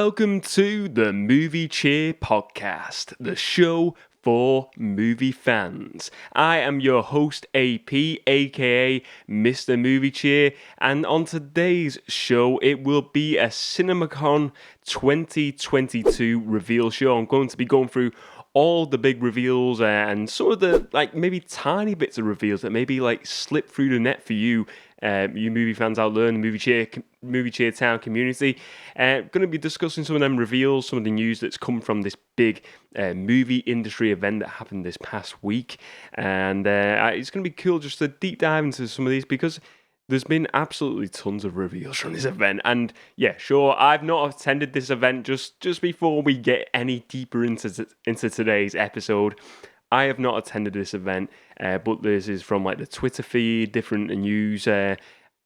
Welcome to the Movie Cheer Podcast, the show for movie fans. I am your host AP, aka Mr. Movie Cheer, and on today's show it will be a CinemaCon 2022 reveal show. I'm going to be going through all the big reveals and some of the maybe tiny bits of reveals that maybe slip through the net for you, you movie fans out there in the movie cheer town community. Going to be discussing some of them reveals, some of the news that's come from this big movie industry event that happened this past week, and it's going to be cool just to deep dive into some of these because there's been absolutely tons of reveals from this event. And yeah, sure, I've not attended this event. Just before we get any deeper into today's episode, I have not attended this event, but this is from the Twitter feed, different news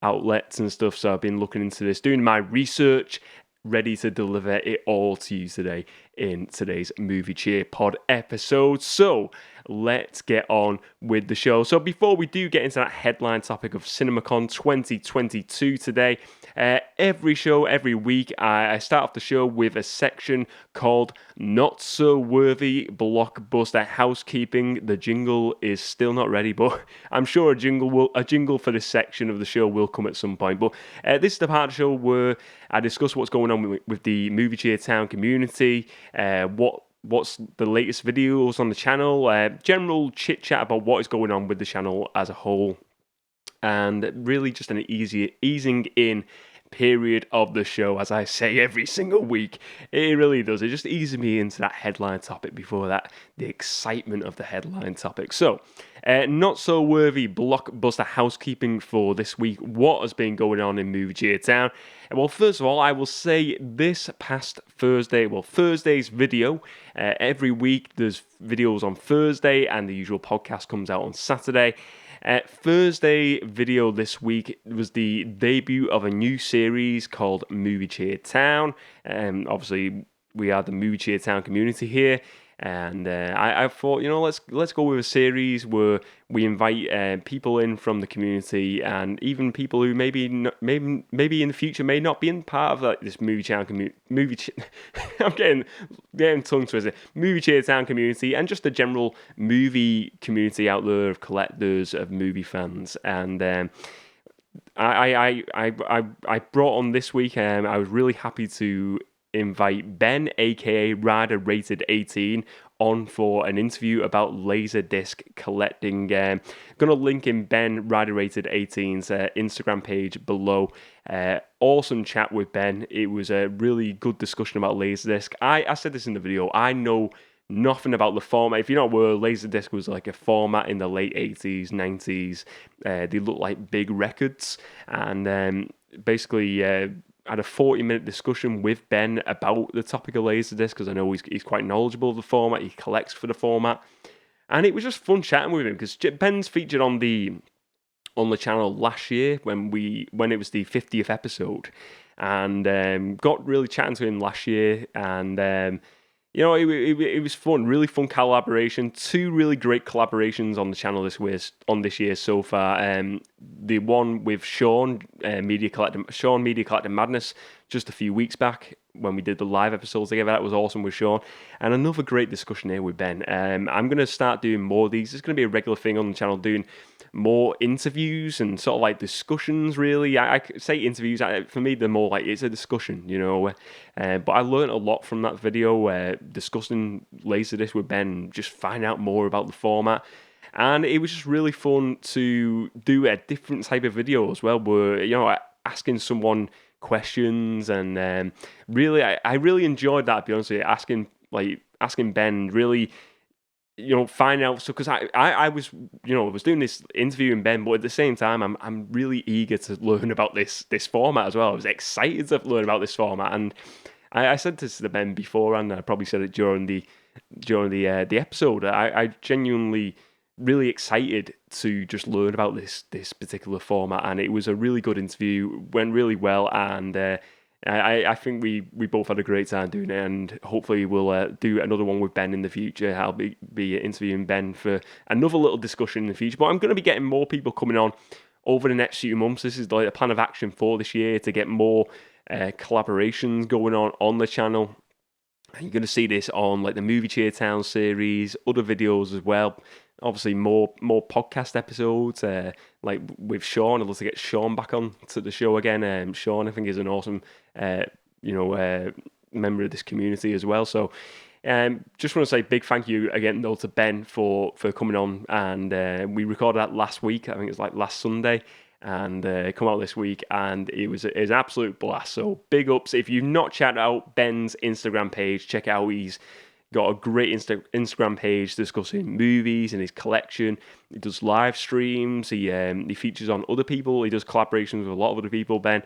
outlets and stuff. So I've been looking into this, doing my research, ready to deliver it all to you today in today's Movie Cheer Pod episode. So let's get on with the show. So before we do get into that headline topic of CinemaCon 2022 today, every show, every week, I start off the show with a section called Not So Worthy Blockbuster Housekeeping. The jingle is still not ready, but I'm sure a jingle for this section of the show will come at some point. But this is the part of the show where I discuss what's going on with the Movie Cheer Town community, what's the latest videos on the channel, general chit-chat about what is going on with the channel as a whole, and really just an easing in period of the show, as I say every single week. It really does. It just eases me into that headline topic before the excitement of the headline topic. So, not so worthy blockbuster housekeeping for this week. What has been going on in Movie Cheer Town? Well, first of all, I will say this past Thursday, Thursday's video, every week there's videos on Thursday and the usual podcast comes out on Saturday. Thursday video this week was the debut of a new series called Movie Cheer Town. Obviously, we are the Movie Cheer Town community here, and I thought, let's go with a series where we invite people in from the community, and even people who maybe in the future may not be in part of this Movie Town community. I'm getting tongue twisted. Movie Cheer Town community, and just the general movie community out there of collectors, of movie fans, and I brought on this week. I was really happy to invite Ben, aka Rider Rated 18, on for an interview about Laserdisc collecting. Going to link in Ben Rider Rated 18's Instagram page below. Awesome chat with Ben. It was a really good discussion about Laserdisc. I said this in the video. I know nothing about the format. If you're not aware, Laserdisc was like a format in the late 80s, 90s. They looked like big records, and basically had a 40-minute discussion with Ben about the topic of Laserdisc, because I know he's quite knowledgeable of the format. He collects for the format, and it was just fun chatting with him because Ben's featured on the channel last year when it was the 50th episode, and got really chatting to him last year, and it was fun, really fun collaboration. Two really great collaborations on the channel this year so far. The one with Sean Media Collective Madness just a few weeks back when we did the live episodes together. That was awesome with Sean, and another great discussion here with Ben. I'm going to start doing more of these. It's going to be a regular thing on the channel, doing more interviews and sort of discussions, really. I say interviews, for me they're more it's a discussion, but I learned a lot from that video, discussing Laserdisc with Ben, just find out more about the format. And it was just really fun to do a different type of video as well, where, asking someone questions, and really, I really enjoyed that, to be honest with you, asking Ben, really, find out. So, because I was, was doing this interviewing Ben, but at the same time, I'm really eager to learn about this format as well. I was excited to learn about this format, and I said this to Ben before, and I probably said it during the episode. I genuinely really excited to just learn about this particular format, and it was a really good interview. Went really well, and I think we both had a great time doing it, and hopefully we'll do another one with Ben in the future. I'll be interviewing Ben for another little discussion in the future, but I'm going to be getting more people coming on over the next few months. This is a plan of action for this year, to get more collaborations going on the channel. You're going to see this on like the Movie Cheer Town series, other videos as well. Obviously, more podcast episodes. Like with Sean, I'd love to get Sean back on to the show again. Sean, I think, is an awesome, member of this community as well. So, just want to say big thank you again though to Ben for coming on, and we recorded that last week. I think it was like last Sunday, and come out this week, and it was an absolute blast. So big ups. If you've not checked out Ben's Instagram page, check it out. He's got a great Instagram page discussing movies and his collection. He does live streams. He features on other people. He does collaborations with a lot of other people. Ben,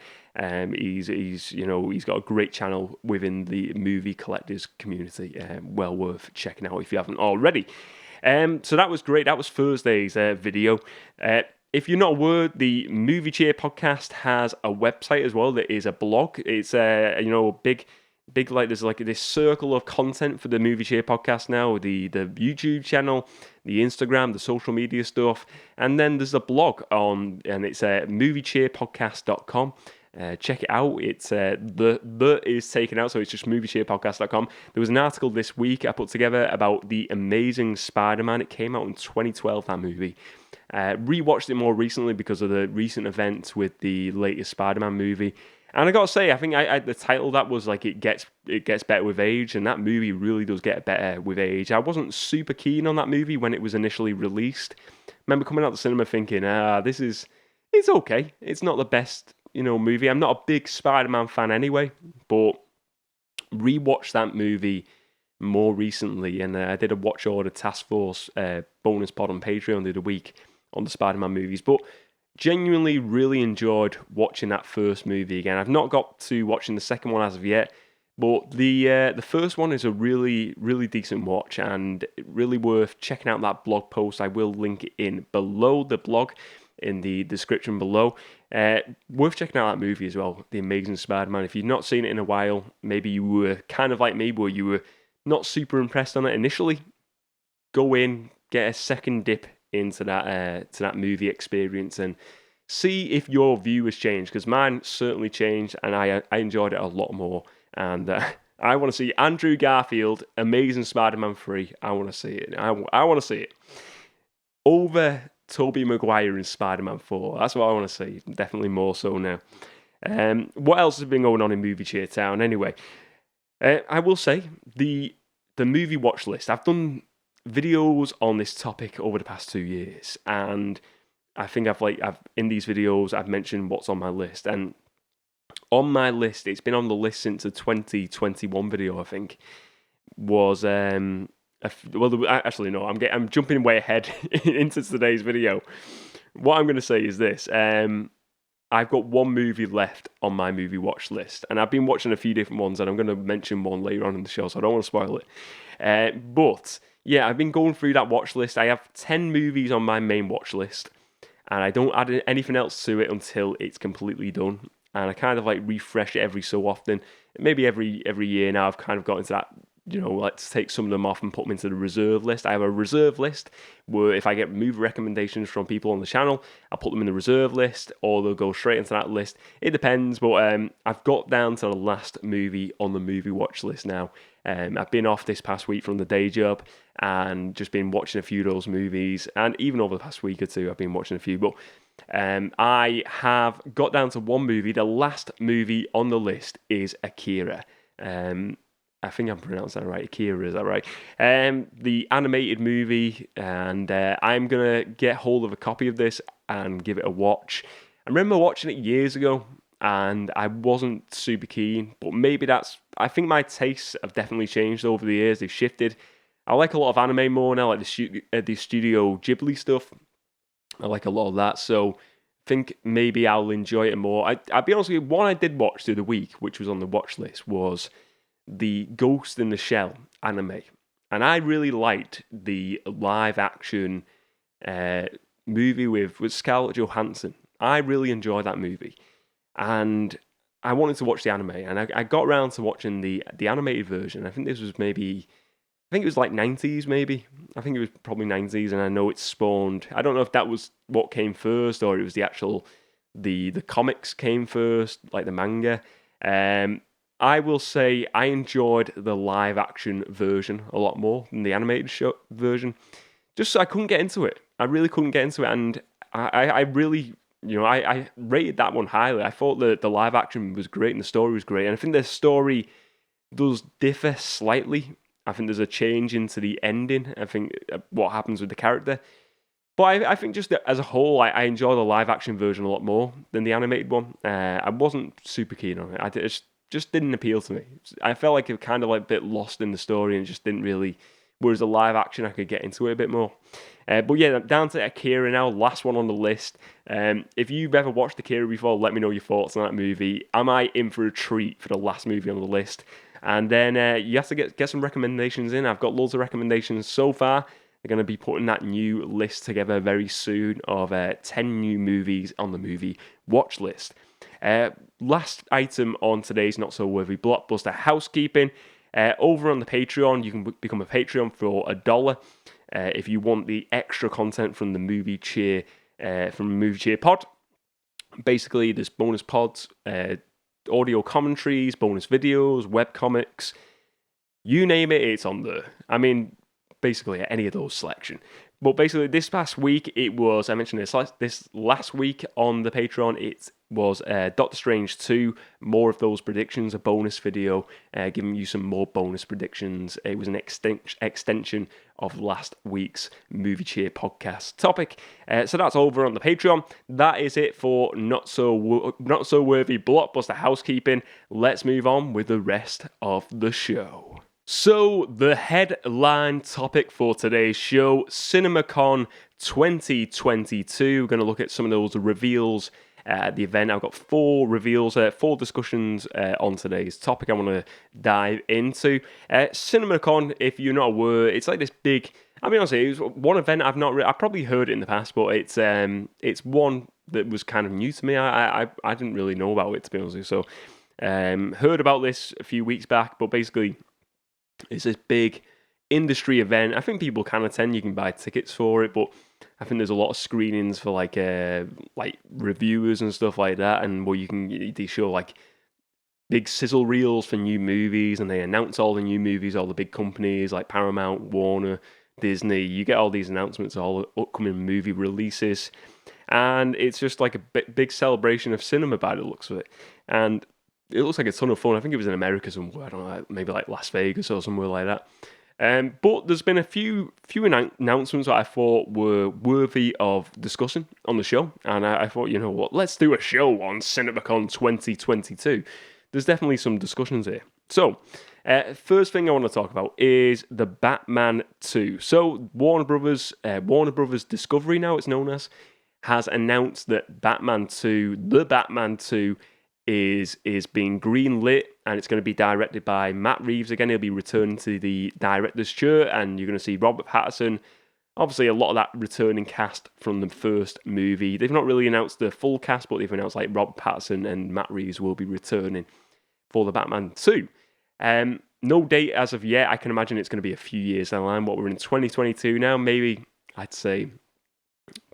he's got a great channel within the movie collectors community. Well worth checking out if you haven't already. So that was great. That was Thursday's video. If you're not aware, the Movie Cheer podcast has a website as well that is a blog. It's big like there's like this circle of content for the Movie Cheer podcast now. The YouTube channel, the Instagram, the social media stuff, and then there's a blog and it's moviecheerpodcast.com. Check it out. It's the is taken out, so it's just moviecheerpodcast.com. There was an article this week I put together about the Amazing Spider-Man. It came out in 2012, that movie. Rewatched it more recently because of the recent events with the latest Spider-Man movie. And I gotta say, I think the title that was like it gets better with age, and that movie really does get better with age. I wasn't super keen on that movie when it was initially released. I remember coming out the cinema thinking, it's okay. It's not the best, movie. I'm not a big Spider-Man fan anyway, but rewatched that movie more recently, and I did a Watch Order Task Force bonus pod on Patreon the other week on the Spider-Man movies, but genuinely really enjoyed watching that first movie again. I've not got to watching the second one as of yet, but the first one is a really, really decent watch and really worth checking out that blog post. I will link it in below the blog in the description below. Worth checking out that movie as well, The Amazing Spider-Man. If you've not seen it in a while, maybe you were kind of like me, where you were not super impressed on it initially, go in, get a second dip into that movie experience and see if your view has changed, because mine certainly changed, and I enjoyed it a lot more. And I want to see Andrew Garfield, Amazing Spider-Man 3. I want to see it. I want to see it over Tobey Maguire in Spider-Man 4. That's what I want to see. Definitely more so now. What else has been going on in Movie Cheer Town? Anyway, I will say the movie watch list. I've done videos on this topic over the past 2 years, and I think I've in these videos I've mentioned what's on my list, and on my list, it's been on the list since the 2021 video, I think, was actually no, I'm jumping way ahead into today's video. What I'm going to say is this: I've got one movie left on my movie watch list, and I've been watching a few different ones, and I'm going to mention one later on in the show, so I don't want to spoil it. But yeah, I've been going through that watch list. I have 10 movies on my main watch list, and I don't add anything else to it until it's completely done. And I kind of like refresh it every so often. Maybe every year now I've kind of got into that, let's take some of them off and put them into the reserve list. I have a reserve list where if I get movie recommendations from people on the channel, I'll put them in the reserve list, or they'll go straight into that list. It depends, but I've got down to the last movie on the movie watch list now. I've been off this past week from the day job and just been watching a few of those movies, and even over the past week or two I've been watching a few, but I have got down to one movie. The last movie on the list is Akira. I think I'm pronouncing that right. Akira, is that right? The animated movie, and I'm going to get hold of a copy of this and give it a watch. I remember watching it years ago, and I wasn't super keen, but maybe I think my tastes have definitely changed over the years. They've shifted. I like a lot of anime more now, like the Studio Ghibli stuff. I like a lot of that, so I think maybe I'll enjoy it more. I'll be honest with you, one I did watch through the week, which was on the watch list, was the Ghost in the Shell anime. And I really liked the live action movie with Scarlett Johansson. I really enjoyed that movie. And I wanted to watch the anime, and I got around to watching the animated version. I think this was it was like 90s maybe. I think it was probably 90s, and I know it spawned. I don't know if that was what came first, or it was the comics came first, like the manga. I will say I enjoyed the live action version a lot more than the animated show version. Just so I couldn't get into it. I really couldn't get into it, and I really, I rated that one highly. I thought the live action was great and the story was great, and I think the story does differ slightly. I think there's a change into the ending. I think what happens with the character. But I think just as a whole, I enjoy the live action version a lot more than the animated one. I wasn't super keen on it. It just didn't appeal to me. I felt like it was kind of like a bit lost in the story and just didn't really. Whereas the live action, I could get into it a bit more. But yeah, down to Akira now, last one on the list. If you've ever watched Akira before, let me know your thoughts on that movie. Am I in for a treat for the last movie on the list? And then you have to get some recommendations in. I've got loads of recommendations so far. They're going to be putting that new list together very soon of 10 new movies on the movie watch list. Last item on today's Not So Worthy Blockbuster Housekeeping. Over on the Patreon, you can become a Patreon for $1 if you want the extra content from the Movie Cheer pod. Basically, there's bonus pods, audio commentaries, bonus videos, webcomics, you name it, it's on there. I mean, basically any of those selection. But basically, this past week, I mentioned this last week on the Patreon, it was Doctor Strange 2, more of those predictions, a bonus video, giving you some more bonus predictions. It was an extension of last week's Movie Cheer podcast topic. So that's over on the Patreon. That is it for Not So Worthy Blockbuster Housekeeping. Let's move on with the rest of the show. So, the headline topic for today's show, CinemaCon 2022. We're going to look at some of those reveals at the event. I've got 4 reveals, 4 discussions on today's topic I want to dive into. CinemaCon, if you're not aware, it's like this big... I mean, honestly, it was one event I've probably heard it in the past, but it's one that was kind of new to me. I didn't really know about it, to be honest with you. So, heard about this a few weeks back, but basically... it's this big industry event. I think people can attend. You can buy tickets for it, but I think there's a lot of screenings for like reviewers and stuff like that, and where they show like big sizzle reels for new movies, and they announce all the new movies, all the big companies like Paramount, Warner, Disney. You get all these announcements, all the upcoming movie releases, and it's just like a big celebration of cinema by the looks of it. And it looks like a ton of fun. I think it was in America somewhere. I don't know, maybe like Las Vegas or somewhere like that. But there's been a few announcements that I thought were worthy of discussing on the show. And I thought, you know what, let's do a show on CinemaCon 2022. There's definitely some discussions here. So, first thing I want to talk about is the Batman 2. So, Warner Brothers Discovery now it's known as, has announced that the Batman 2, is being greenlit, and it's going to be directed by Matt Reeves again. He'll be returning to the director's chair, and you're going to see Robert Pattinson. Obviously, a lot of that returning cast from the first movie. They've not really announced the full cast, but they've announced like Robert Pattinson and Matt Reeves will be returning for the Batman 2. No date as of yet. I can imagine it's going to be a few years down the line. We're in 2022 now. Maybe I'd say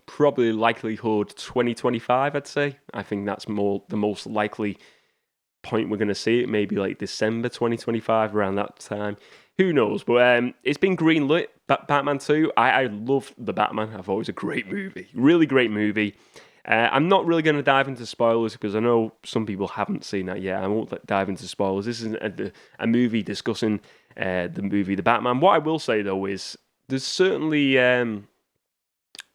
probably likelihood 2025, I'd say. I think that's the most likely point we're going to see it. Maybe like December 2025, around that time. Who knows? But it's been greenlit, Batman 2. I love the Batman. I thought it was a great movie. Really great movie. I'm not really going to dive into spoilers because I know some people haven't seen that yet. I won't dive into spoilers. This isn't a movie discussing the movie The Batman. What I will say, though, is there's certainly...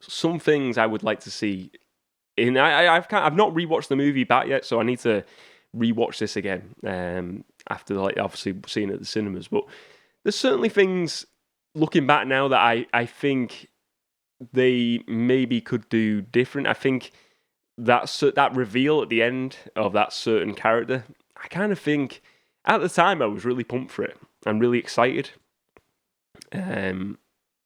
some things I would like to see. I've not rewatched the movie back yet, so I need to rewatch this again after obviously seeing it at the cinemas. But there's certainly things looking back now that I think they maybe could do different. I think that reveal at the end of that certain character, I kind of think at the time I was really pumped for it. I'm really excited.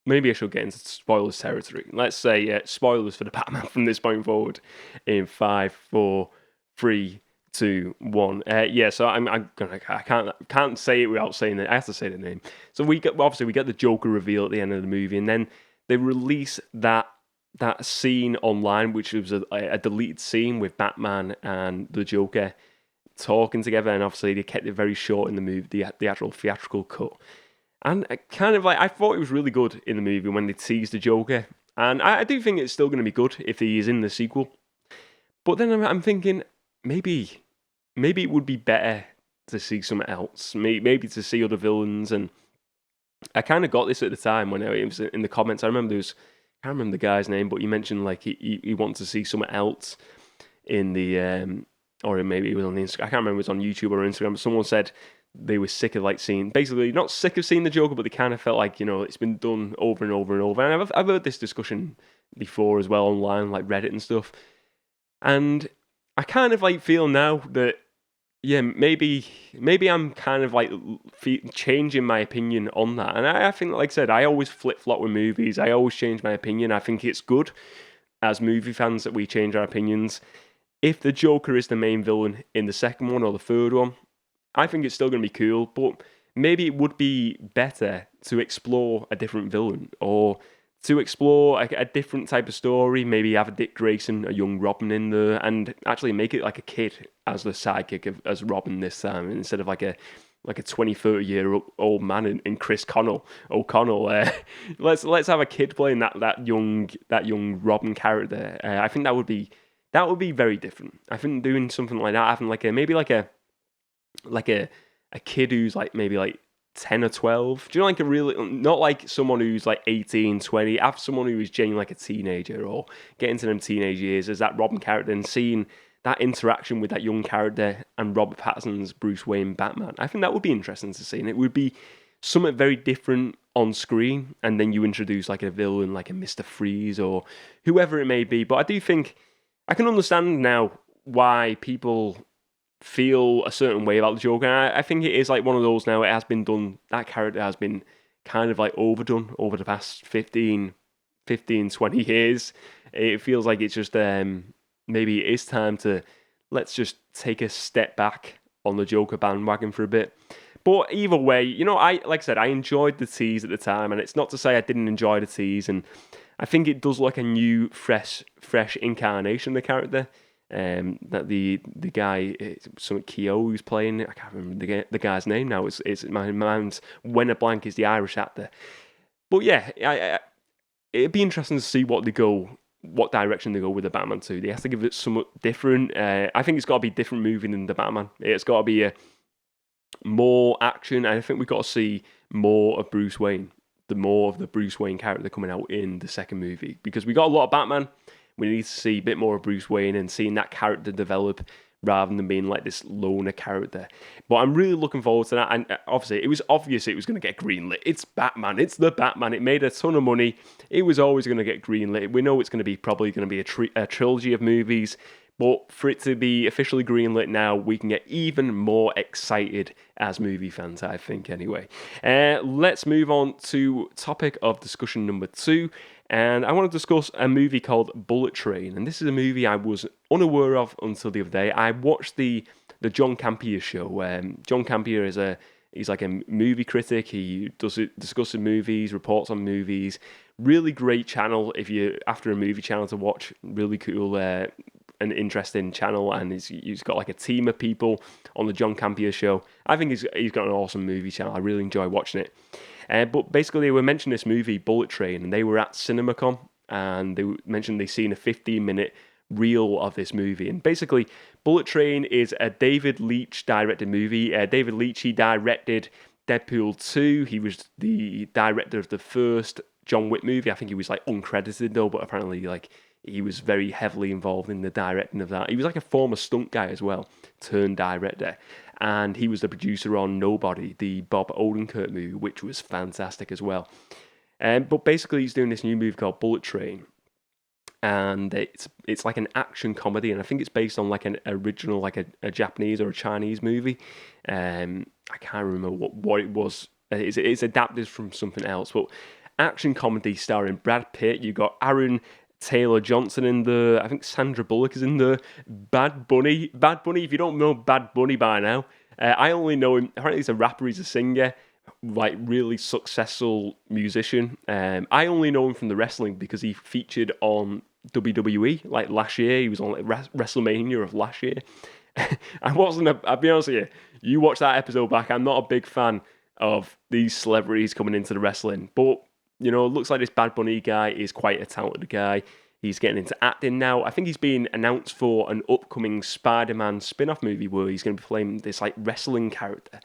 Maybe I should get into spoilers territory. Let's say spoilers for the Batman from this point forward in 5, 4, 3, 2, 1. So I can't say it without saying it. I have to say the name. So we get the Joker reveal at the end of the movie, and then they release that scene online, which was a deleted scene with Batman and the Joker talking together, and obviously they kept it very short in the movie, the actual theatrical cut. And I kind of like, I thought it was really good in the movie when they teased the Joker, and I do think it's still going to be good if he is in the sequel. But then I'm thinking maybe it would be better to see something else, maybe to see other villains. And I kind of got this at the time when it was in the comments. I remember I can't remember the guy's name, but he mentioned like he wants to see something else in the or maybe it was on the Instagram. I can't remember if it was on YouTube or Instagram. But someone said they were sick of like seeing, basically not sick of seeing the Joker, but they kind of felt like, you know, it's been done over and over and over. And I've heard this discussion before as well online, like Reddit and stuff. And I kind of like feel now that, yeah, maybe I'm kind of like changing my opinion on that. And I think, like I said, I always flip-flop with movies. I always change my opinion. I think it's good as movie fans that we change our opinions. If the Joker is the main villain in the second one or the third one, I think it's still going to be cool, but maybe it would be better to explore a different villain or to explore a different type of story. Maybe have a Dick Grayson, a young Robin in there, and actually make it like a kid as the sidekick as Robin this time, instead of like a 20, 30-year-old man in Chris O'Connell. Let's have a kid playing that young Robin character. I think that would be very different. I think doing something like that, having like a kid who's like maybe like 10 or 12. Do you know, like a really, not like someone who's like 18, 20, have someone who is genuinely like a teenager or getting to them teenage years as that Robin character, and seeing that interaction with that young character and Robert Pattinson's Bruce Wayne Batman. I think that would be interesting to see, and it would be something very different on screen, and then you introduce like a villain like a Mr. Freeze or whoever it may be. But I do think I can understand now why people feel a certain way about the Joker. And I think it is like one of those now, it has been done, that character has been kind of like overdone over the past 15, 20 years. It feels like it's just, maybe it is time to, let's just take a step back on the Joker bandwagon for a bit. But either way, you know, like I said, I enjoyed the tease at the time, and it's not to say I didn't enjoy the tease, and I think it does like a new, fresh incarnation of the character. That the guy, some Keogh who's playing it, I can't remember the guy's name now. It's my mind's when a blank is the Irish actor. But yeah, it'd be interesting to see what direction they go with the Batman 2. They have to give it somewhat different. I think it's got to be a different movie than the Batman. It's got to be more action, and I think we've got to see more of Bruce Wayne. More of the Bruce Wayne character coming out in the second movie, because we got a lot of Batman. We need to see a bit more of Bruce Wayne and seeing that character develop rather than being like this loner character. But I'm really looking forward to that. And obviously, it was obvious it was going to get greenlit. It's Batman. It's the Batman. It made a ton of money. It was always going to get greenlit. We know it's going to be probably going to be a trilogy of movies. But for it to be officially greenlit now, we can get even more excited as movie fans, I think, anyway. Let's move on to topic of discussion number 2. And I want to discuss a movie called Bullet Train. And this is a movie I was unaware of until the other day. I watched the John Campea show. John Campea he's like a movie critic. He discusses movies, reports on movies. Really great channel if you're after a movie channel to watch. Really cool an interesting channel, and he's got like a team of people on the John Campea show. I think he's got an awesome movie channel. I really enjoy watching it. But basically, they were mentioning this movie, Bullet Train, and they were at CinemaCon, and they mentioned they seen a 15-minute reel of this movie. And basically, Bullet Train is a David Leitch directed movie. David Leitch, he directed Deadpool 2. He was the director of the first John Wick movie. I think he was like uncredited though, but apparently like he was very heavily involved in the directing of that. He was like a former stunt guy as well, turned director. And he was the producer on Nobody, the Bob Odenkirk movie, which was fantastic as well. But basically, he's doing this new movie called Bullet Train, and it's like an action comedy, and I think it's based on like an original, like a Japanese or a Chinese movie. I can't remember what it was. It's adapted from something else, but action comedy starring Brad Pitt. You got Aaron Taylor Johnson in there. I think Sandra Bullock is in there. Bad Bunny. If you don't know Bad Bunny by now, I only know him. Apparently, he's a rapper. He's a singer. Like really successful musician. I only know him from the wrestling because he featured on WWE like last year. He was on like WrestleMania of last year, I'll be honest with you. You watch that episode back. I'm not a big fan of these celebrities coming into the wrestling, but it looks like this Bad Bunny guy is quite a talented guy. He's getting into acting now. I think he's been announced for an upcoming Spider-Man spin-off movie where he's going to be playing this like wrestling character.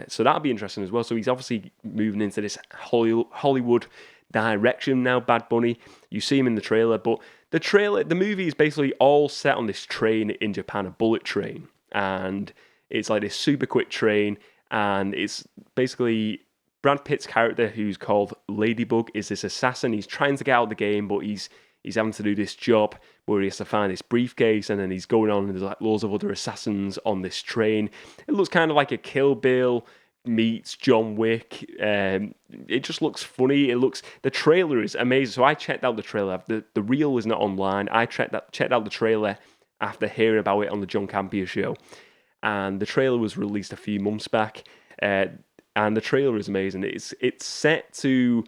So that'll be interesting as well. So he's obviously moving into this Hollywood direction now, Bad Bunny. You see him in the trailer, but the movie is basically all set on this train in Japan, a bullet train. And it's like this super quick train, and it's basically Brad Pitt's character, who's called Ladybug, is this assassin. He's trying to get out of the game, but he's having to do this job where he has to find this briefcase, and then he's going on, and there's like loads of other assassins on this train. It looks kind of like a Kill Bill meets John Wick. It just looks funny. The trailer is amazing. So I checked out the trailer. The reel is not online. I checked out the trailer after hearing about it on the John Campea show, and the trailer was released a few months back. And the trailer is amazing. It's set to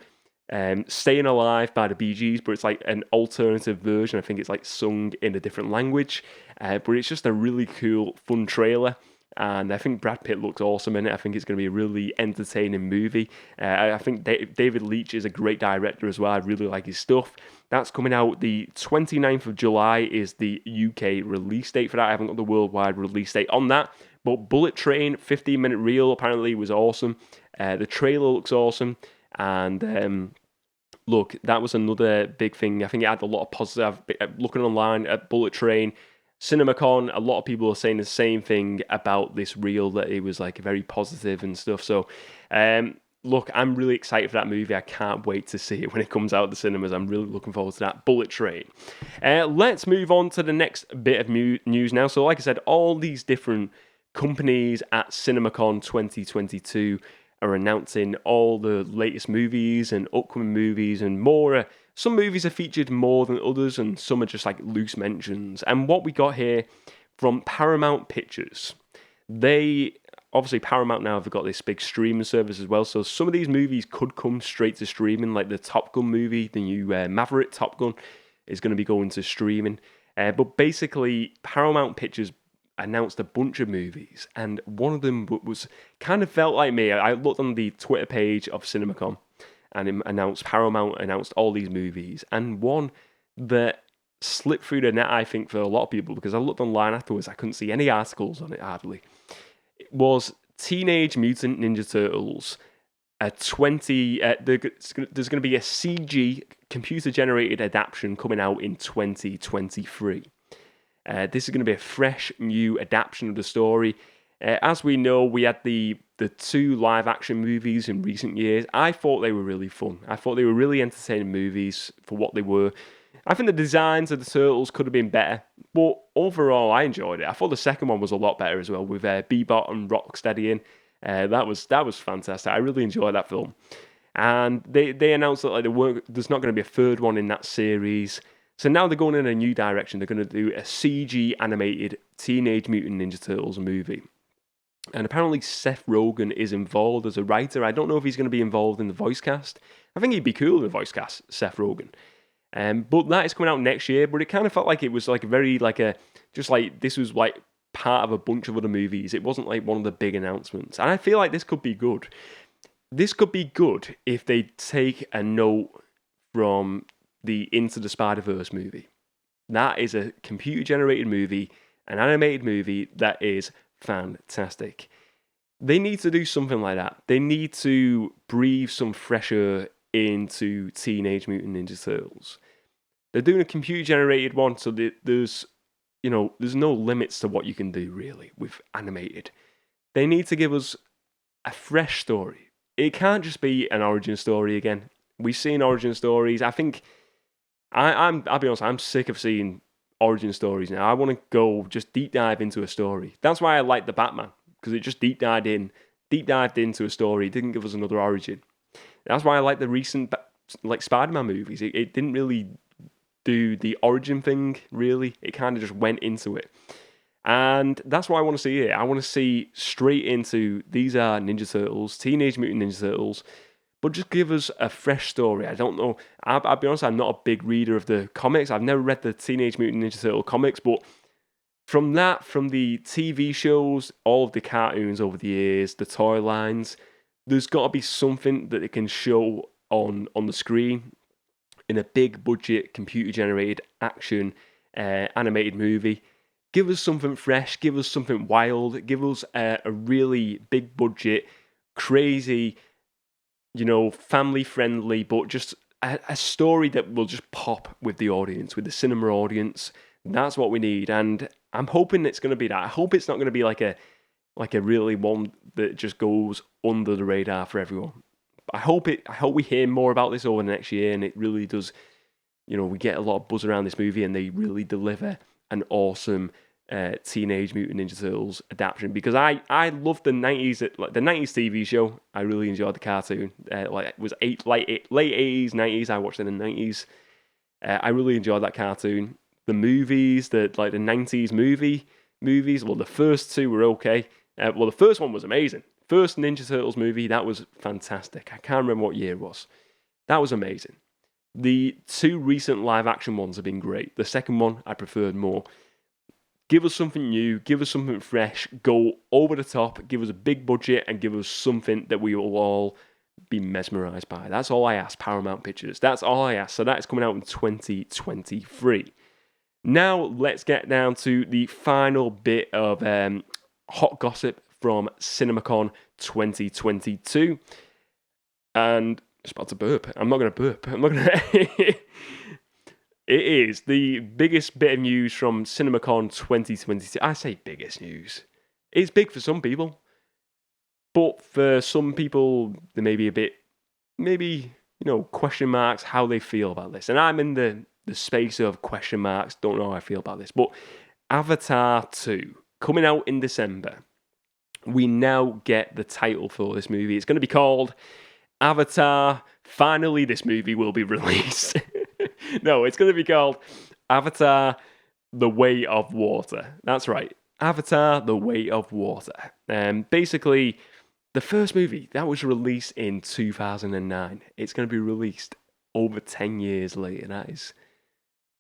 Staying Alive by the Bee Gees, but it's like an alternative version. I think it's like sung in a different language, but it's just a really cool, fun trailer. And I think Brad Pitt looks awesome in it. I think it's going to be a really entertaining movie. I think David Leitch is a great director as well. I really like his stuff. That's coming out the 29th of July is the UK release date for that. I haven't got the worldwide release date on that. But Bullet Train, 15-minute reel, apparently was awesome. The trailer looks awesome. And look, that was another big thing. I think it had a lot of positive. Looking online at Bullet Train, CinemaCon, a lot of people are saying the same thing about this reel, that it was like very positive and stuff. So, look, I'm really excited for that movie. I can't wait to see it when it comes out at the cinemas. I'm really looking forward to that. Bullet Train. Let's move on to the next bit of news now. So, like I said, all these different companies at CinemaCon 2022 are announcing all the latest movies and upcoming movies and more. Some movies are featured more than others, and some are just like loose mentions. And what we got here from Paramount Pictures, obviously Paramount now have got this big streaming service as well, so some of these movies could come straight to streaming, like the Top Gun movie, the new Maverick Top Gun is going to be going to streaming. But basically, Paramount Pictures announced a bunch of movies, and one of them was kind of felt like me. I looked on the Twitter page of CinemaCon, and Paramount announced all these movies, and one that slipped through the net, I think, for a lot of people, because I looked online afterwards, I couldn't see any articles on it hardly. It was Teenage Mutant Ninja Turtles. There's going to be a CG computer-generated adaptation coming out in 2023. This is going to be a fresh, new adaptation of the story. As we know, we had the two live-action movies in recent years. I thought they were really fun. I thought they were really entertaining movies for what they were. I think the designs of the Turtles could have been better, but overall, I enjoyed it. I thought the second one was a lot better as well, with Bebop and Rocksteady in. That was fantastic. I really enjoyed that film. And they announced that there's not going to be a third one in that series. So now they're going in a new direction. They're going to do a CG animated Teenage Mutant Ninja Turtles movie. And apparently Seth Rogen is involved as a writer. I don't know if he's going to be involved in the voice cast. I think he'd be cool in the voice cast, Seth Rogen. But that is coming out next year. But it kind of felt like it was like this was like part of a bunch of other movies. It wasn't like one of the big announcements. And I feel like this could be good. This could be good if they take a note from the Into the Spider-Verse movie. That is a computer-generated movie, an animated movie that is fantastic. They need to do something like that. They need to breathe some fresh air into Teenage Mutant Ninja Turtles. They're doing a computer-generated one, so there's no limits to what you can do, really, with animated. They need to give us a fresh story. It can't just be an origin story again. We've seen origin stories. I think I'll be honest, I'm sick of seeing origin stories now. I want to go just deep dive into a story. That's why I like the Batman, because it just deep dived into a story. It didn't give us another origin. That's why I like the recent Spider-Man movies. It didn't really do the origin thing, really. It kind of just went into it. And that's what I want to see here. I want to see straight into, these are Ninja Turtles, Teenage Mutant Ninja Turtles, but just give us a fresh story. I don't know. I'll be honest, I'm not a big reader of the comics. I've never read the Teenage Mutant Ninja Turtle comics, but from the TV shows, all of the cartoons over the years, the toy lines, there's got to be something that it can show on the screen in a big budget, computer generated action animated movie. Give us something fresh, give us something wild, give us a really big budget, crazy, family friendly, but just a story that will just pop with the audience, with the cinema audience. That's what we need, and I'm hoping it's going to be that. I hope it's not going to be like a really one that just goes under the radar for everyone. I hope we hear more about this over the next year, and it really does. We get a lot of buzz around this movie, and they really deliver an awesome Teenage Mutant Ninja Turtles adaptation. Because I love the '90s, the '90s TV show. I really enjoyed the cartoon. It was late '80s, '90s. I watched it in the '90s. I really enjoyed that cartoon. The movies, the '90s movies. Well, the first two were okay. The first one was amazing. First Ninja Turtles movie, that was fantastic. I can't remember what year it was. That was amazing. The two recent live action ones have been great. The second one I preferred more. Give us something new, give us something fresh, go over the top, give us a big budget, and give us something that we will all be mesmerised by. That's all I ask, Paramount Pictures. That's all I ask. So that's coming out in 2023. Now let's get down to the final bit of hot gossip from CinemaCon 2022. And it's about to burp. I'm not going to burp. I'm not going to... It is the biggest bit of news from CinemaCon 2022. I say biggest news. It's big for some people. But for some people, there may be a bit, question marks how they feel about this. And I'm in the space of question marks. Don't know how I feel about this. But Avatar 2, coming out in December. We now get the title for this movie. It's going to be called Avatar. Finally, this movie will be released. No, it's going to be called Avatar: The Way of Water. That's right. Avatar: The Way of Water. Basically, the first movie that was released in 2009. It's going to be released over 10 years later. That is...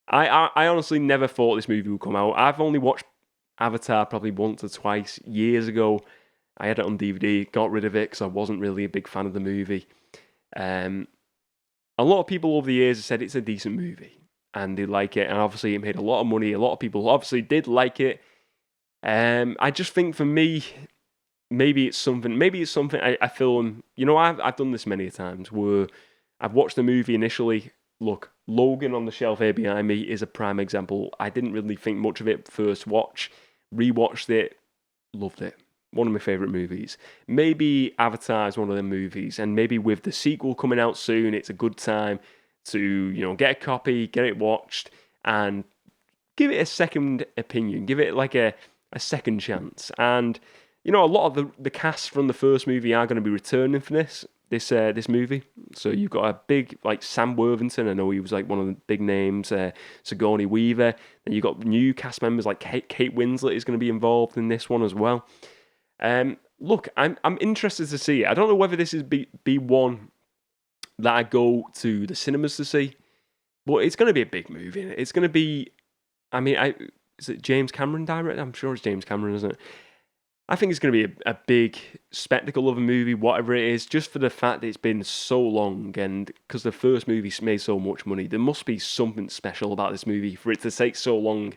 I honestly never thought this movie would come out. I've only watched Avatar probably once or twice years ago. I had it on DVD, got rid of it because I wasn't really a big fan of the movie. A lot of people over the years have said it's a decent movie and they like it, and obviously it made a lot of money. A lot of people obviously did like it. I just think for me, maybe it's something I feel, I've done this many times where I've watched the movie initially. Look, Logan on the shelf here behind me is a prime example. I didn't really think much of it first watch, rewatched it, loved it. One of my favourite movies. Maybe Avatar is one of them movies, and maybe with the sequel coming out soon, it's a good time to, get a copy, get it watched, and give it a second opinion. Give it like a second chance. And, a lot of the cast from the first movie are going to be returning for this movie. So you've got a big, Sam Worthington. I know he was one of the big names. Sigourney Weaver. And you've got new cast members like Kate Winslet is going to be involved in this one as well. Look, I'm interested to see it. I don't know whether this is be one that I go to the cinemas to see, but it's going to be a big movie. It's going to be, is it James Cameron directed? I'm sure it's James Cameron, isn't it? I think it's going to be a big spectacle of a movie, whatever it is, just for the fact that it's been so long, and because the first movie made so much money, there must be something special about this movie for it to take so long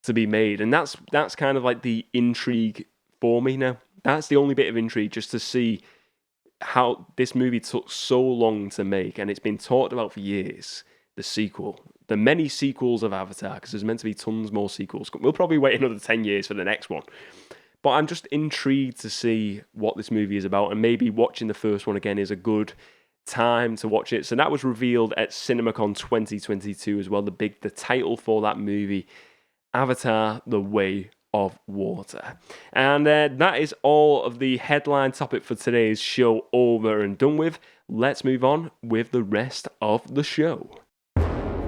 to be made, and that's kind of like the intrigue for me now. That's the only bit of intrigue, just to see how this movie took so long to make, and it's been talked about for years. The sequel, the many sequels of Avatar, because there's meant to be tons more sequels. We'll probably wait another 10 years for the next one. But I'm just intrigued to see what this movie is about, and maybe watching the first one again is a good time to watch it. So that was revealed at CinemaCon 2022 as well. The title for that movie, Avatar: The Way of Water. And that is all of the headline topic for today's show over and done with. Let's move on with the rest of the show.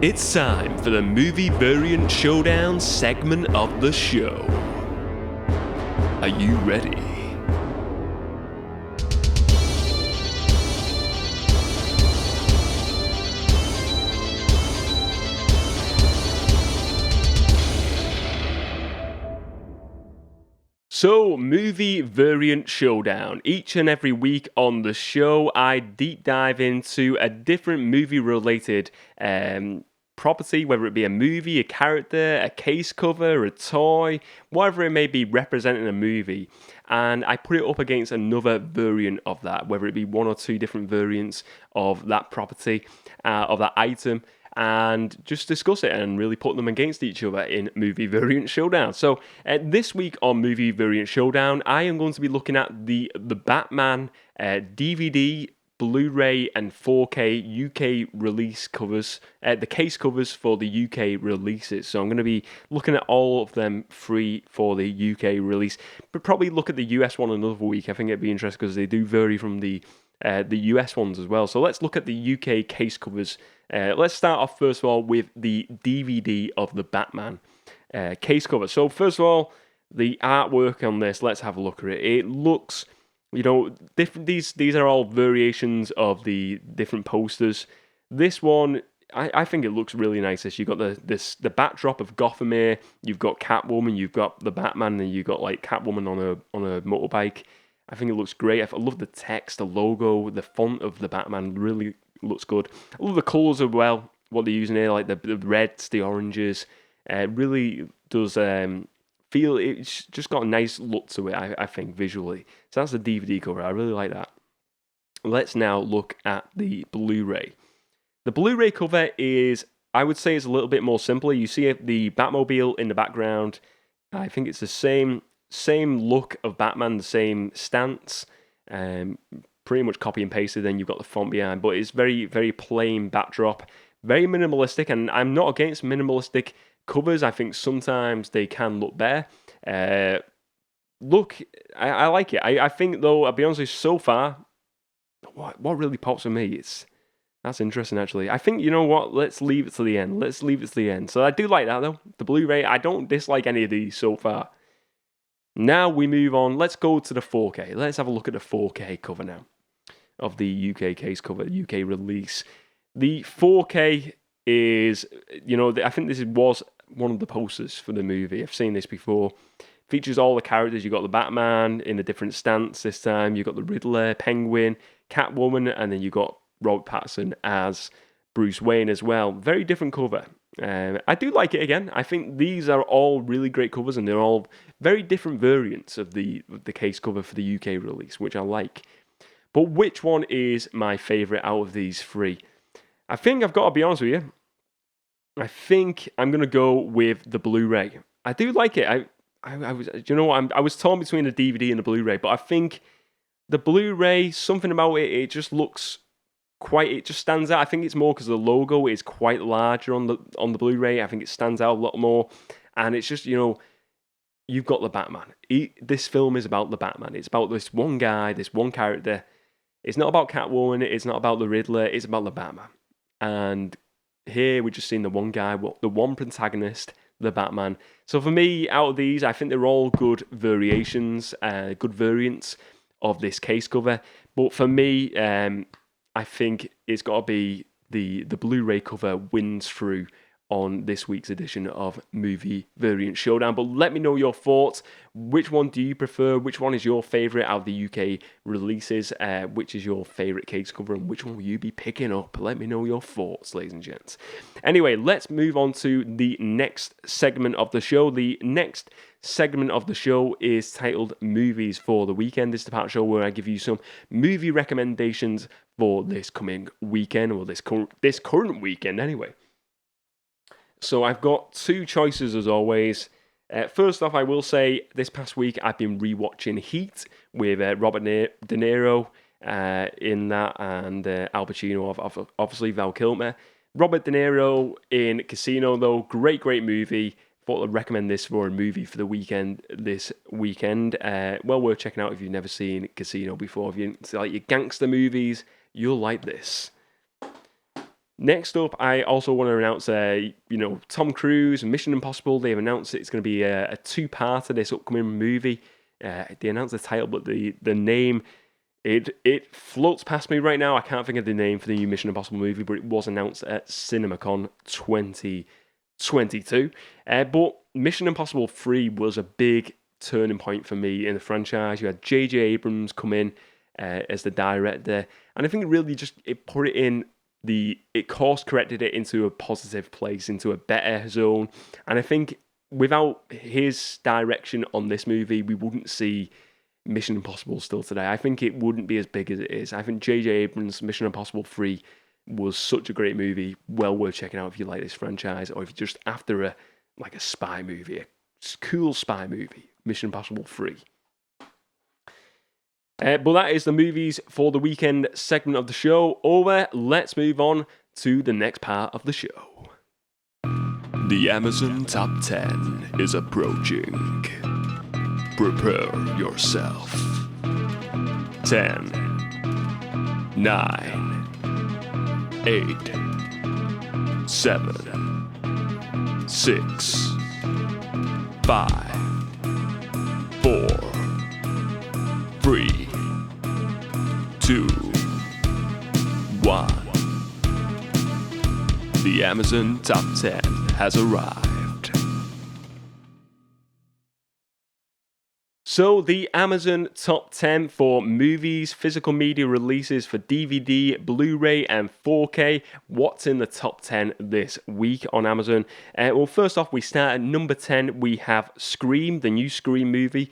It's time for the movie variant showdown segment of the show. Are you ready? So, movie variant showdown. Each and every week on the show, I deep dive into a different movie related property, whether it be a movie, a character, a case cover, a toy, whatever it may be representing a movie. And I put it up against another variant of that, whether it be one or two different variants of that property, of that item, and just discuss it and really put them against each other in Movie Variant Showdown. So this week on Movie Variant Showdown, I am going to be looking at the Batman DVD, Blu-ray and 4K UK release covers, the case covers for the UK releases. So I'm going to be looking at all of them free for the UK release, but probably look at the US one another week. I think it'd be interesting because they do vary from the US ones as well. So let's look at the UK case covers. Let's start off first of all with the DVD of the Batman case cover. So first of all, the artwork on this, let's have a look at it. It looks, different. These are all variations of the different posters. This one, I think it looks really nice. You've got the backdrop of Gotham here. You've got Catwoman. You've got the Batman, and you've got like Catwoman on a motorbike. I think it looks great. I love the text, the logo, the font of the Batman really looks good. I love the colours as well, what they're using here, like the reds, the oranges. It really does feel, it's just got a nice look to it, I think, visually. So that's the DVD cover. I really like that. Let's now look at the Blu-ray. The Blu-ray cover is, I would say, is a little bit more simpler. You see the Batmobile in the background. I think it's the same look of Batman, the same stance, pretty much copy and pasted. Then you've got the font behind, but it's very, very plain backdrop, very minimalistic. And I'm not against minimalistic covers. I think sometimes they can look better. I like it. I think though, I'll be honest with you, so far, what really pops for me, that's interesting actually. I think, you know what, let's leave it to the end. So I do like that though. The Blu-ray, I don't dislike any of these so far. Now we move on. Let's go to the 4K. Let's have a look at the 4K cover now of the UK case cover, UK release. The 4K is, I think this was one of the posters for the movie. I've seen this before. Features all the characters. You've got the Batman in a different stance this time. You've got the Riddler, Penguin, Catwoman, and then you've got Robert Pattinson as Bruce Wayne as well. Very different cover. I do like it again. I think these are all really great covers, and they're all very different variants of the case cover for the UK release, which I like. But which one is my favourite out of these three? I think I've got to be honest with you. I think I'm going to go with the Blu-ray. I do like it. I was torn between the DVD and the Blu-ray, but I think the Blu-ray, something about it, it just stands out. I think it's more because the logo is quite larger on the Blu-ray. I think it stands out a lot more, and it's just, you've got the Batman. This film is about the Batman. It's about this one guy, this one character. It's not about Catwoman. It's not about the Riddler. It's about the Batman. And here we're just seeing the one guy, the one protagonist, the Batman. So for me, out of these, I think they're all good variations, good variants of this case cover. But for me, I think it's got to be the Blu-ray cover wins through on this week's edition of Movie Variant Showdown. But let me know your thoughts. Which one do you prefer? Which one is your favourite out of the UK releases? Which is your favourite case cover? And which one will you be picking up? Let me know your thoughts, ladies and gents. Anyway, let's move on to the next segment of the show. The next segment of the show is titled Movies for the Weekend. This is the part of the show where I give you some movie recommendations for this coming weekend, or this current weekend anyway. So I've got two choices as always. First off, I will say this past week I've been rewatching Heat with Robert De Niro in that, and Al Pacino, obviously Val Kilmer. Robert De Niro in Casino though, great movie. Thought I'd recommend this for a movie for the weekend this weekend. Well worth checking out if you've never seen Casino before. If you like your gangster movies, you'll like this. Next up, I also want to announce, Tom Cruise, Mission Impossible. They've announced it's going to be a two-parter, this upcoming movie. They announced the title, but the name, it floats past me right now. I can't think of the name for the new Mission Impossible movie, but it was announced at CinemaCon 2022. But Mission Impossible 3 was a big turning point for me in the franchise. You had J.J. Abrams come in as the director, and I think it really just put it in it course corrected it into a positive place, into a better zone. And I think without his direction on this movie, we wouldn't see Mission Impossible still today. I think it wouldn't be as big as it is. I think J.J. Abrams' Mission Impossible 3 was such a great movie, well worth checking out if you like this franchise, or if you're just after a spy movie, a cool spy movie. Mission Impossible 3. But that is the movies for the weekend segment of the show over. Let's move on to the next part of the show. The Amazon Top 10 is approaching. Prepare yourself. 10, 9, 8, 7, 6, 5, 4, 3, 2, 1. The Amazon Top 10 has arrived. So the Amazon Top 10 for movies, physical media releases for DVD, Blu-ray and 4K. What's in the top 10 this week on Amazon? Well, first off, we start at number 10. We have Scream, the new Scream movie,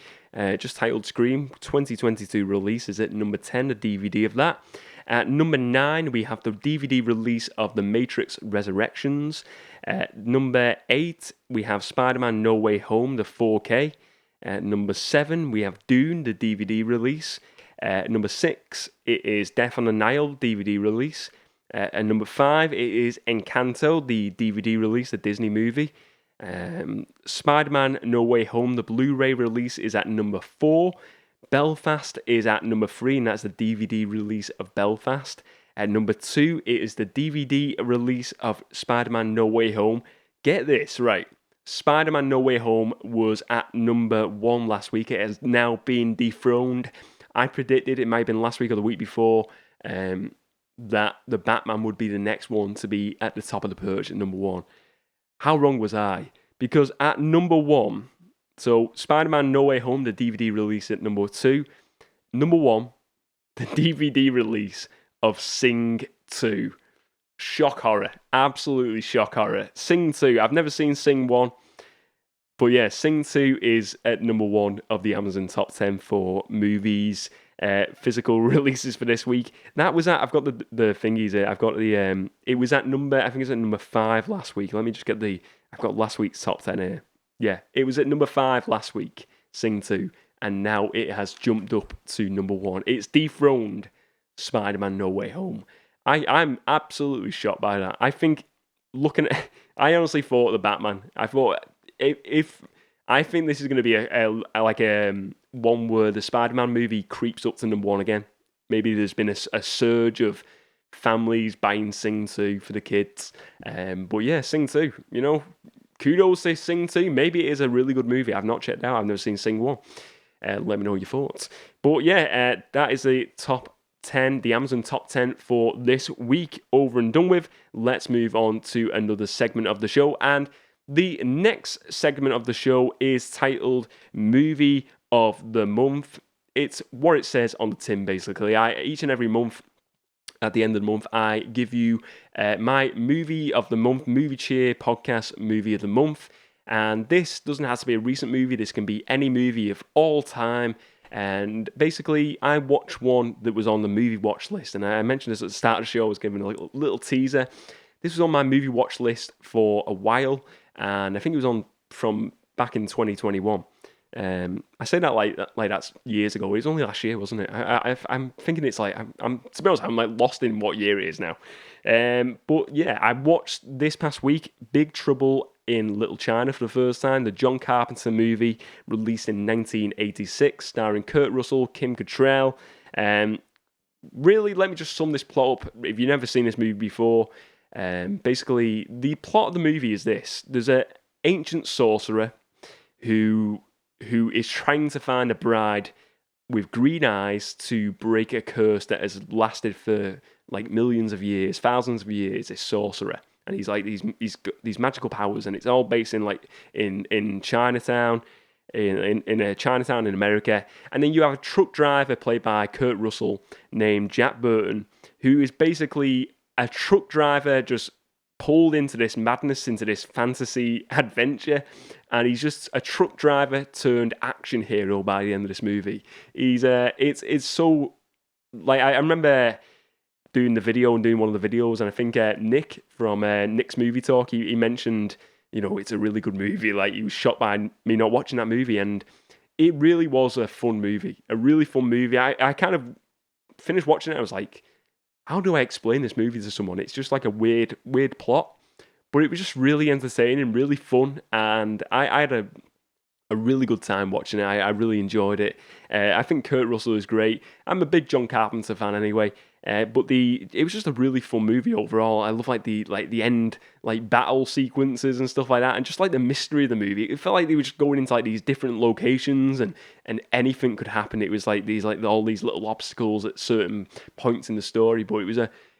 just titled Scream, 2022 release is at number 10, the DVD of that. At number 9, we have the DVD release of The Matrix Resurrections. Number 8, we have Spider-Man No Way Home, the 4K. At number 7, we have Dune, the DVD release. Number 6, it is Death on the Nile, DVD release. And number 5, it is Encanto, the DVD release, the Disney movie. Spider-Man No Way Home, the Blu-ray release, is at number 4. Belfast is at number 3, and that's the DVD release of Belfast. At number 2, it is the DVD release of Spider-Man No Way Home. Get this, right. Spider-Man No Way Home was at number 1 last week. It has now been dethroned. I predicted, it might have been last week or the week before, that the Batman would be the next one to be at the top of the perch at number 1. How wrong was I? Because at number 1, so Spider-Man No Way Home, the DVD release at number 2. Number 1, the DVD release of Sing 2. Shock horror. Absolutely shock horror. Sing 2. I've never seen Sing 1. But yeah, Sing 2 is at number 1 of the Amazon Top 10 for movies, physical releases for this week. That was at, I've got the thingies here. I've got the, it was at number, I think it was at number 5 last week. Let me just get I've got last week's Top 10 here. Yeah, it was at number 5 last week, Sing 2. And now it has jumped up to number 1. It's dethroned Spider-Man No Way Home. I'm absolutely shocked by that. I think, I honestly thought the Batman. I thought if I think this is going to be a one where the Spider-Man movie creeps up to number 1 again. Maybe there's been a surge of families buying Sing 2 for the kids. But yeah, Sing 2. You know, kudos to Sing 2. Maybe it is a really good movie. I've not checked out. I've never seen Sing 1. Let me know your thoughts. But yeah, that is the top 10, the Amazon Top 10 for this week over and done with. Let's move on to another segment of the show. And the next segment of the show is titled Movie of the Month. It's what it says on the tin, basically. Each and every month, at the end of the month, I give you my Movie of the Month, Movie Cheer podcast Movie of the Month. And this doesn't have to be a recent movie. This can be any movie of all time. And basically, I watched one that was on the movie watch list. And I mentioned this at the start of the show. I was giving a little teaser. This was on my movie watch list for a while. And I think it was on from back in 2021. I say that like that's years ago. It was only last year, wasn't it? I'm thinking it's like, I'm to be honest, I'm like lost in what year it is now. But yeah, I watched this past week Big Trouble in Little China for the first time, the John Carpenter movie released in 1986, starring Kurt Russell, Kim Cattrall. Really, let me just sum this plot up. If you've never seen this movie before, basically the plot of the movie is this: there's an ancient sorcerer who is trying to find a bride with green eyes to break a curse that has lasted for like millions of years, thousands of years. This sorcerer. And he's got these magical powers, and it's all based in Chinatown. in a Chinatown in America. And then you have a truck driver played by Kurt Russell named Jack Burton, who is basically a truck driver just pulled into this madness, into this fantasy adventure, and he's just a truck driver turned action hero by the end of this movie. It's so like I remember doing the video and doing one of the videos, and I think Nick from Nick's Movie Talk, he mentioned, it's a really good movie. Like, he was shocked by me not watching that movie, and it really was a fun movie, a really fun movie. I kind of finished watching it, I was like, how do I explain this movie to someone? It's just like a weird plot, but it was just really entertaining, really fun, and I had a really good time watching it. I really enjoyed it. I think Kurt Russell is great. I'm a big John Carpenter fan anyway. But it was just a really fun movie overall. I love the end battle sequences and stuff like that, and just like the mystery of the movie. It felt like they were just going into like these different locations, and anything could happen. It was like these all these little obstacles at certain points in the story. But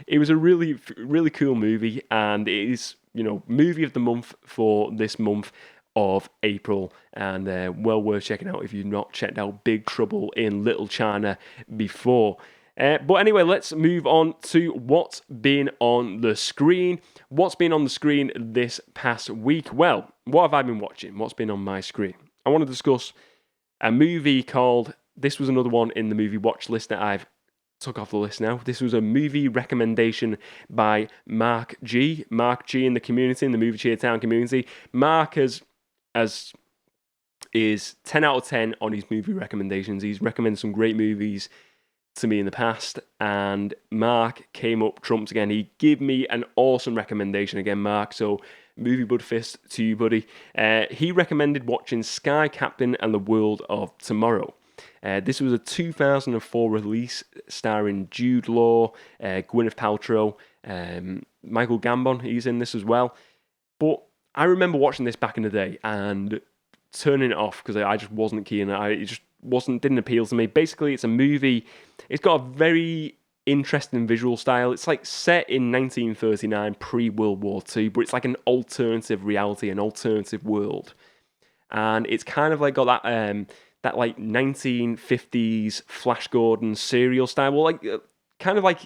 it was a really really cool movie, and it is movie of the month for this month of April, and well worth checking out if you've not checked out Big Trouble in Little China before. But anyway, let's move on to what's been on the screen. What's been on the screen this past week? Well, what have I been watching? What's been on my screen? I want to discuss a movie called, this was another one in the movie watch list that I've took off the list now. This was a movie recommendation by Mark G in the community, in the Movie Cheer Town community. Mark is 10 out of 10 on his movie recommendations. He's recommended some great movies to me in the past, and Mark came up trumps again. He gave me an awesome recommendation again, Mark, so movie bud fist to you, buddy. He recommended watching Sky Captain and the World of Tomorrow. This was a 2004 release starring Jude Law, Gwyneth Paltrow, Michael Gambon, he's in this as well. But I remember watching this back in the day and turning it off because I just wasn't keen. It just didn't appeal to me. Basically, it's a movie. It's got a very interesting visual style. It's like set in 1939, pre-World War II, but it's like an alternative reality, an alternative world, and it's kind of like got that like 1950s Flash Gordon serial style. Well, like kind of like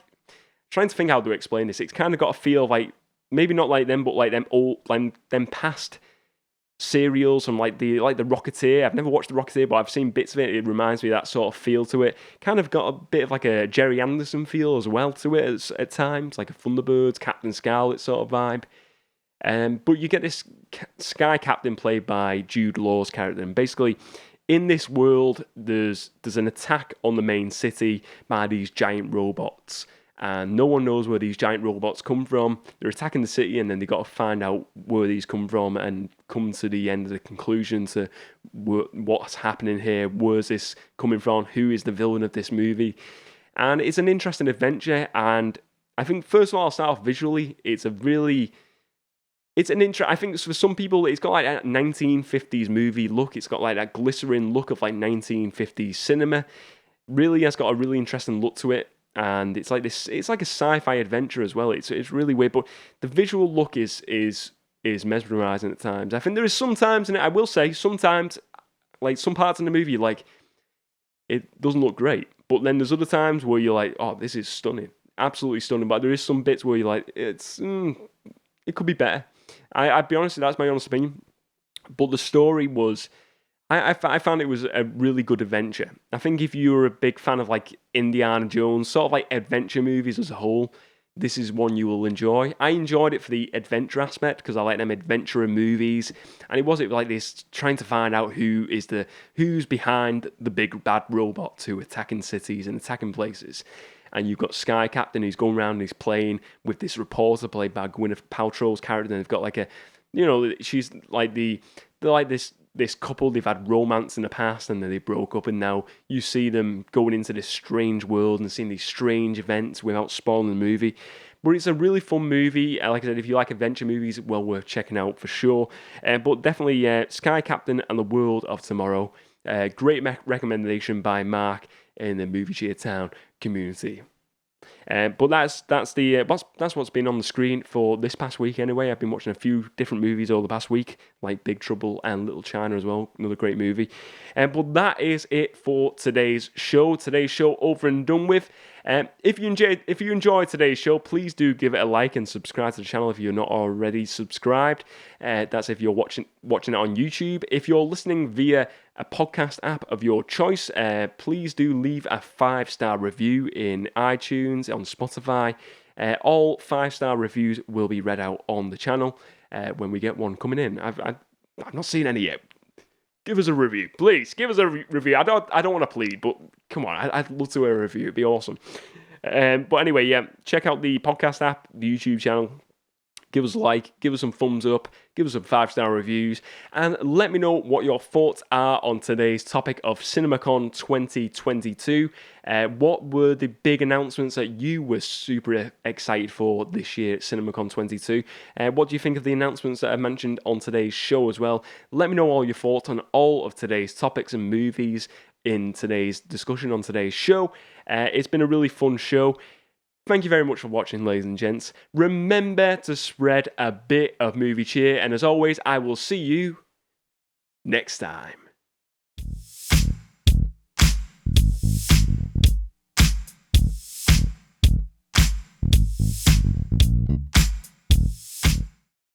trying to think how to explain this. It's kind of got a feel of like maybe not like them, but like them old, like them past serials from like the Rocketeer. I've never watched the Rocketeer, but I've seen bits of it. It reminds me of that sort of feel to it. Kind of got a bit of like a Jerry Anderson feel as well to it at times, like a Thunderbirds, Captain Scarlet sort of vibe. But you get this Sky Captain played by Jude Law's character, and basically in this world there's an attack on the main city by these giant robots. And no one knows where these giant robots come from. They're attacking the city, and then they got to find out where these come from and come to the end of the conclusion to what's happening here. Where's this coming from? Who is the villain of this movie? And it's an interesting adventure. And I think, first of all, I'll start off visually. I think for some people, it's got like that 1950s movie look. It's got like that glycerin look of like 1950s cinema. Really has got a really interesting look to it. And it's like this. It's like a sci-fi adventure as well. It's really weird, but the visual look is mesmerizing at times. I think there is sometimes, and I will say sometimes, like some parts in the movie, like it doesn't look great. But then there's other times where you're like, oh, this is stunning, absolutely stunning. But there is some bits where you're like, it could be better. I'd be honest, that's my honest opinion. But the story was. I found it was a really good adventure. I think if you're a big fan of like Indiana Jones, sort of like adventure movies as a whole, this is one you will enjoy. I enjoyed it for the adventure aspect because I like them adventure movies, and it wasn't like this trying to find out who's behind the big bad robots who are attacking cities and attacking places. And you've got Sky Captain who's going around and he's playing with this reporter played by Gwyneth Paltrow's character, and they've got like a, she's like they're like this couple, they've had romance in the past and then they broke up, and now you see them going into this strange world and seeing these strange events without spoiling the movie. But it's a really fun movie. Like I said, if you like adventure movies, well worth checking out for sure. But definitely Sky Captain and the World of Tomorrow. Great recommendation by Mark in the Movie Cheer Town community. But that's what's been on the screen for this past week anyway. I've been watching a few different movies over the past week, like Big Trouble and Little China as well, another great movie. But that is it for today's show. Today's show over and done with. If you enjoyed today's show, please do give it a like and subscribe to the channel if you're not already subscribed. That's if you're watching it on YouTube. If you're listening via a podcast app of your choice, please do leave a 5-star review in iTunes, on Spotify. All 5-star reviews will be read out on the channel when we get one coming in. I've not seen any yet. Give us a review, please. Give us a review. I don't want to plead, but come on, I'd love to hear a review. It'd be awesome. But anyway, yeah, check out the podcast app, the YouTube channel. Give us a like, give us some thumbs up, give us some 5-star reviews, and let me know what your thoughts are on today's topic of CinemaCon 2022. What were the big announcements that you were super excited for this year at CinemaCon 22? What do you think of the announcements that I mentioned on today's show as well? Let me know all your thoughts on all of today's topics and movies in today's discussion on today's show. It's been a really fun show. Thank you very much for watching, ladies and gents. Remember to spread a bit of movie cheer, and as always, I will see you next time.